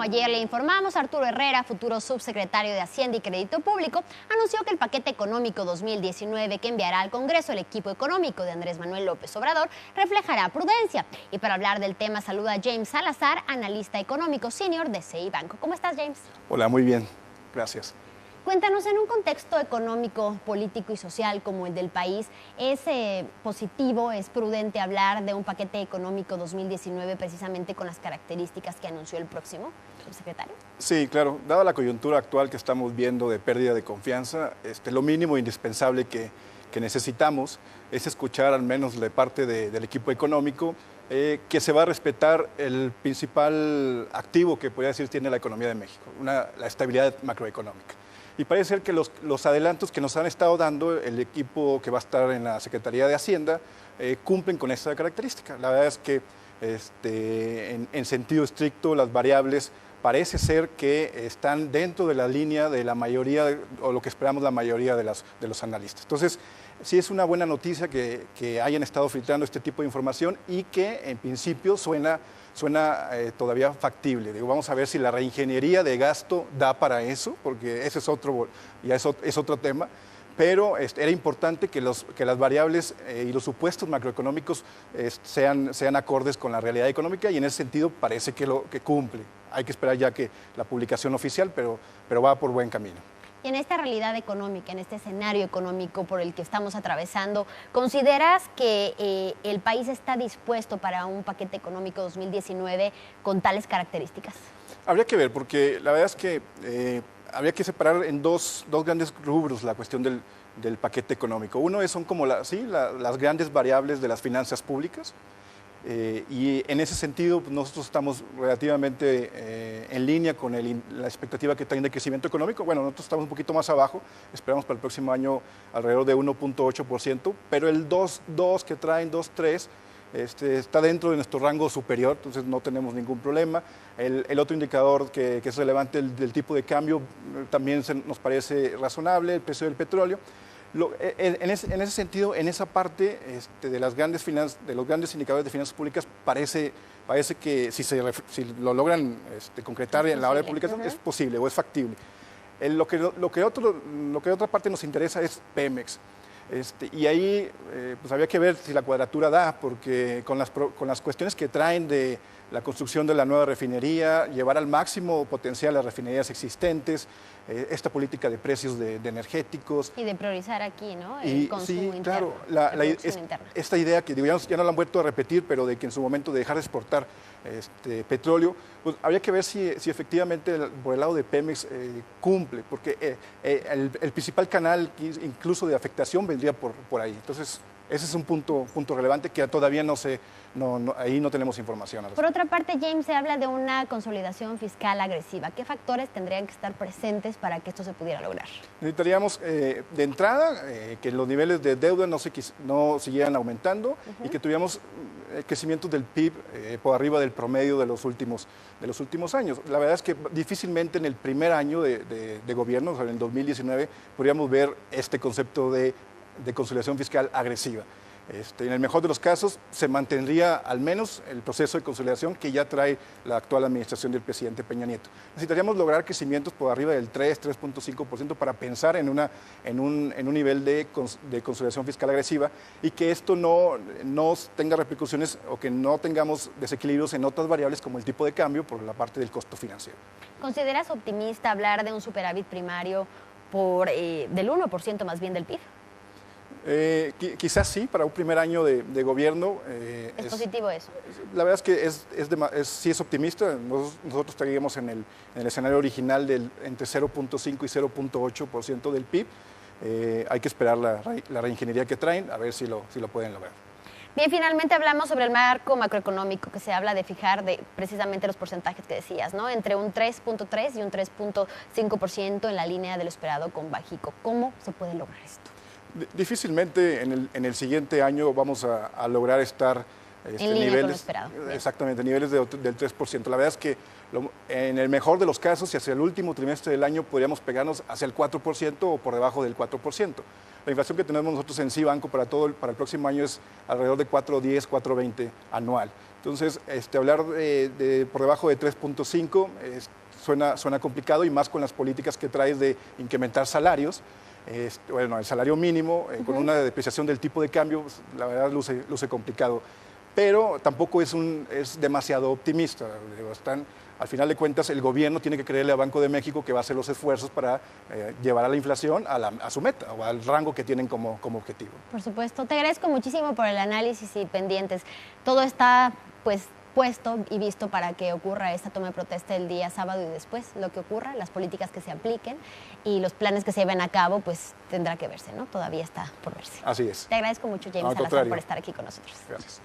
como ayer le informamos, Arturo Herrera, futuro subsecretario de Hacienda y Crédito Público, anunció que el paquete económico 2019 que enviará al Congreso el equipo económico de Andrés Manuel López Obrador reflejará prudencia. Y para hablar del tema saluda a James Salazar, analista económico senior de CI Banco. ¿Cómo estás, James? Hola, muy bien. Gracias. Cuéntanos, en un contexto económico, político y social como el del país, ¿es positivo, es prudente hablar de un paquete económico 2019 precisamente con las características que anunció el próximo subsecretario? Sí, claro. Dada la coyuntura actual que estamos viendo de pérdida de confianza, lo mínimo indispensable que necesitamos es escuchar al menos de parte del equipo económico que se va a respetar el principal activo que podría decir tiene la economía de México, la estabilidad macroeconómica. Y parece ser que los adelantos que nos han estado dando el equipo que va a estar en la Secretaría de Hacienda cumplen con esta característica. La verdad es que en sentido estricto las variables parece ser que están dentro de la línea de la mayoría, o lo que esperamos la mayoría de los analistas. Entonces, sí es una buena noticia que hayan estado filtrando este tipo de información y que en principio suena todavía factible. Digo, vamos a ver si la reingeniería de gasto da para eso, porque ese es otro tema. Pero era importante que las variables y los supuestos macroeconómicos sean acordes con la realidad económica, y en ese sentido parece que cumple. Hay que esperar ya que la publicación oficial, pero va por buen camino. Y en esta realidad económica, en este escenario económico por el que estamos atravesando, ¿consideras que el país está dispuesto para un paquete económico 2019 con tales características? Habría que ver, porque la verdad es que habría que separar en dos grandes rubros la cuestión del paquete económico. Uno son como las grandes variables de las finanzas públicas. Y en ese sentido nosotros estamos relativamente en línea con la expectativa que traen de crecimiento económico. Bueno, nosotros estamos un poquito más abajo, esperamos para el próximo año alrededor de 1.8%, pero el 2.2 que traen, 2.3, está dentro de nuestro rango superior, entonces no tenemos ningún problema. El otro indicador que es relevante, el del tipo de cambio, también nos parece razonable, el precio del petróleo. En ese sentido, en esa parte de los grandes indicadores de finanzas públicas, parece que si lo logran concretar en la hora de publicación, es posible o es factible. Lo que otra parte nos interesa es Pemex. Y ahí pues había que ver si la cuadratura da, porque con las cuestiones que traen de la construcción de la nueva refinería, llevar al máximo potencial las refinerías existentes, esta política de precios de energéticos. Y de priorizar aquí, ¿no? El consumo interno. Claro, esta idea que digamos, ya no la han vuelto a repetir, pero de que en su momento de dejar de exportar petróleo, pues habría que ver si efectivamente por el lado de Pemex cumple, porque el principal canal incluso de afectación vendría por ahí. Entonces, ese es un punto relevante que todavía ahí no tenemos información. Por otra parte, James, se habla de una consolidación fiscal agresiva. ¿Qué factores tendrían que estar presentes para que esto se pudiera lograr? Necesitaríamos, de entrada, que los niveles de deuda no siguieran aumentando y que tuviéramos crecimiento del PIB por arriba del promedio de los últimos años. La verdad es que difícilmente en el primer año de gobierno, o sea, en el 2019, podríamos ver este concepto de consolidación fiscal agresiva. En el mejor de los casos, se mantendría al menos el proceso de consolidación que ya trae la actual administración del presidente Peña Nieto. Necesitaríamos lograr crecimientos por arriba del 3.5% para pensar en un nivel de consolidación fiscal agresiva, y que esto no tenga repercusiones o que no tengamos desequilibrios en otras variables como el tipo de cambio por la parte del costo financiero. ¿Consideras optimista hablar de un superávit primario del 1% más bien del PIB? Quizás sí, para un primer año de gobierno. ¿Es positivo eso? La verdad es que sí es optimista. Nosotros estaríamos en el escenario original entre 0.5 y 0.8% del PIB. Hay que esperar la reingeniería que traen, a ver si lo pueden lograr. Bien, finalmente hablamos sobre el marco macroeconómico, que se habla de fijar precisamente los porcentajes que decías, ¿no? Entre un 3.3 y un 3.5% en la línea de lo esperado con Bajico. ¿Cómo se puede lograr esto? Difícilmente en el siguiente año vamos a lograr estar en línea con lo esperado. Exactamente, niveles del 3%. La verdad es que en el mejor de los casos, y hacia el último trimestre del año, podríamos pegarnos hacia el 4% o por debajo del 4%. La inflación que tenemos nosotros en CI Banco para el próximo año es alrededor de 4.10, 4.20 anual. Entonces, hablar por debajo de 3.5 suena complicado, y más con las políticas que traes de incrementar salarios. Bueno, el salario mínimo, con una depreciación del tipo de cambio, pues, la verdad luce complicado. Pero tampoco es demasiado optimista. Al final de cuentas, el gobierno tiene que creerle a Banco de México que va a hacer los esfuerzos para llevar a la inflación a su meta o al rango que tienen como objetivo. Por supuesto. Te agradezco muchísimo por el análisis y pendientes. Todo está, pues, puesto y visto para que ocurra esta toma de protesta el día sábado, y después lo que ocurra, las políticas que se apliquen y los planes que se lleven a cabo, pues tendrá que verse, ¿no? Todavía está por verse. Así es. Te agradezco mucho, James Salazar, por estar aquí con nosotros. Gracias.